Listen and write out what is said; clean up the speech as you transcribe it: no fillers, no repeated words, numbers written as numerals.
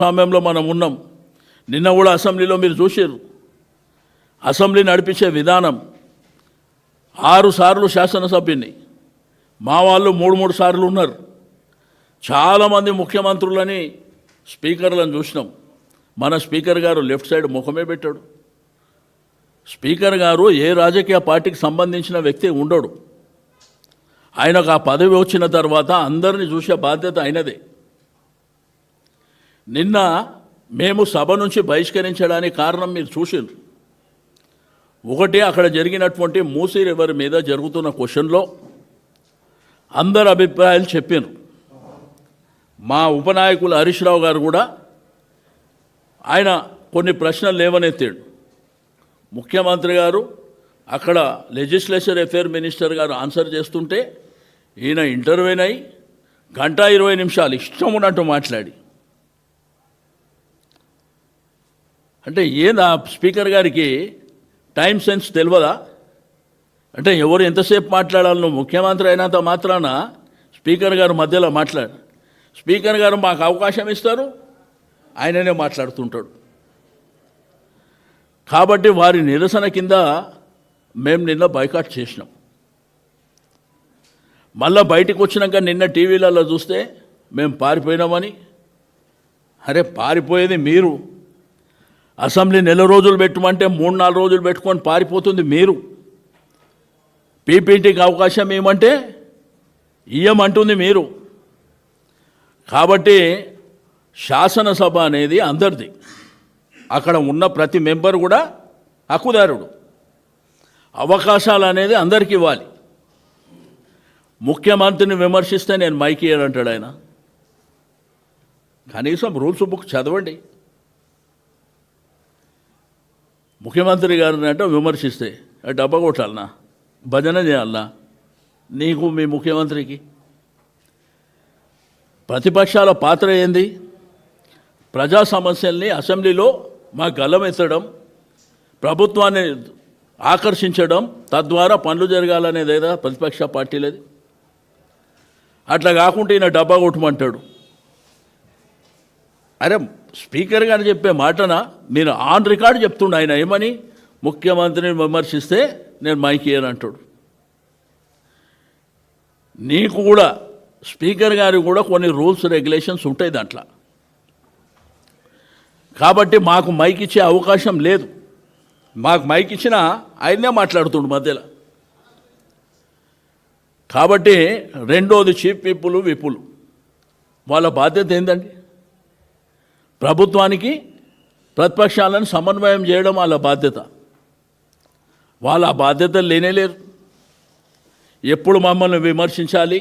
సమయంలో మనం ఉన్నాం. నిన్న కూడా అసెంబ్లీలో మీరు చూసారు. అసెంబ్లీ నడిపించే విధానం 6 సార్లు శాసనసభ్యుని, మా వాళ్ళు 3 సార్లు ఉన్నారు. చాలామంది ముఖ్యమంత్రులని స్పీకర్లను చూసినాం. మన స్పీకర్ గారు లెఫ్ట్ సైడ్ ముఖమే పెట్టాడు. స్పీకర్ గారు ఏ రాజకీయ పార్టీకి సంబంధించిన వ్యక్తి ఉండడు. ఆయనకు ఆ పదవి వచ్చిన తర్వాత అందరినీ చూసే బాధ్యత ఆయనదే. నిన్న మేము సభ నుంచి బహిష్కరించడానికి కారణం మీరు చూసిండ్రు. ఒకటి, అక్కడ జరిగినటువంటి మూసీ రివర్ మీద జరుగుతున్న క్వశ్చన్లో అందరు అభిప్రాయాలు చెప్పారు. మా ఉపనాయకులు హరీష్ రావు గారు కూడా ఆయన కొన్ని ప్రశ్నలు లేవనెత్తాడు. ముఖ్యమంత్రి గారు అక్కడ లెజిస్లేచర్ అఫేర్ మినిస్టర్ గారు ఆన్సర్ చేస్తుంటే ఈయన ఇంటర్వ్యూన్ అయ్యి 1:20 నిమిషాలు ఇష్టం ఉన్నట్టు మాట్లాడి, అంటే ఏందా స్పీకర్ గారికి టైం సెన్స్ తెలియదా? అంటే ఎవరు ఎంతసేపు మాట్లాడాలను? ముఖ్యమంత్రి అయినంత మాత్రాన స్పీకర్ గారు మధ్యలో మాట్లాడు. స్పీకర్ గారు మాకు అవకాశం ఇస్తారు, ఆయననే మాట్లాడుతుంటాడు. కాబట్టి వారి నిరసన కింద మేము నిన్న బైకాట్ చేసినాం. మళ్ళా బయటకు వచ్చినాక నిన్న టీవీలలో చూస్తే మేము పారిపోయినామని. అరే పారిపోయేది మీరు. అసెంబ్లీ నెల రోజులు పెట్టమంటే 3-4 రోజులు పెట్టుకొని పారిపోతుంది మీరు. పీపీటీకి అవకాశం ఏమంటే ఇయ్యమంటుంది మీరు. కాబట్టి శాసనసభ అనేది అందరిది. అక్కడ ఉన్న ప్రతి మెంబర్ కూడా హక్కుదారుడు. అవకాశాలు అనేది అందరికీ ఇవ్వాలి. ముఖ్యమంత్రిని విమర్శిస్తే నేను మైక్ ఇయ్యానంటాడు ఆయన. కనీసం రూల్స్ బుక్ చదవండి. ముఖ్యమంత్రి గారిని అంటే విమర్శిస్తే డబ్బా కొట్టాలనా, భజన చేయాలనా నీకు మీ ముఖ్యమంత్రికి? ప్రతిపక్షాల పాత్ర ఏంది? ప్రజా సమస్యల్ని అసెంబ్లీలో మా గలమెత్తడం, ప్రభుత్వాన్ని ఆకర్షించడం, తద్వారా పనులు జరగాలనేది ఏదా ప్రతిపక్ష పార్టీలది. అట్లా కాకుండా ఈయన డబ్బా కొట్టమంటాడు. అరే స్పీకర్ గారు చెప్పే మాటన మీరు ఆన్ రికార్డు చెప్తుండ ఆయన ఏమని, ముఖ్యమంత్రిని విమర్శిస్తే నేను మైక్ ఇయ్యనంటాడు. నీకు కూడా స్పీకర్ గారికి కూడా కొన్ని రూల్స్ రెగ్యులేషన్స్ ఉంటాయి దాంట్లో. కాబట్టి మాకు మైక్ ఇచ్చే అవకాశం లేదు. మాకు మైక్ ఇచ్చినా ఆయనే మాట్లాడుతుండు మధ్యలో. కాబట్టి రెండోది, చీఫ్ విప్పులు వాళ్ళ బాధ్యత ఏందండి? ప్రభుత్వానికి ప్రతిపక్షాలను సమన్వయం చేయడం వాళ్ళ బాధ్యత. వాళ్ళ బాధ్యతలు లేనేలేరు. ఎప్పుడు మమ్మల్ని విమర్శించాలి,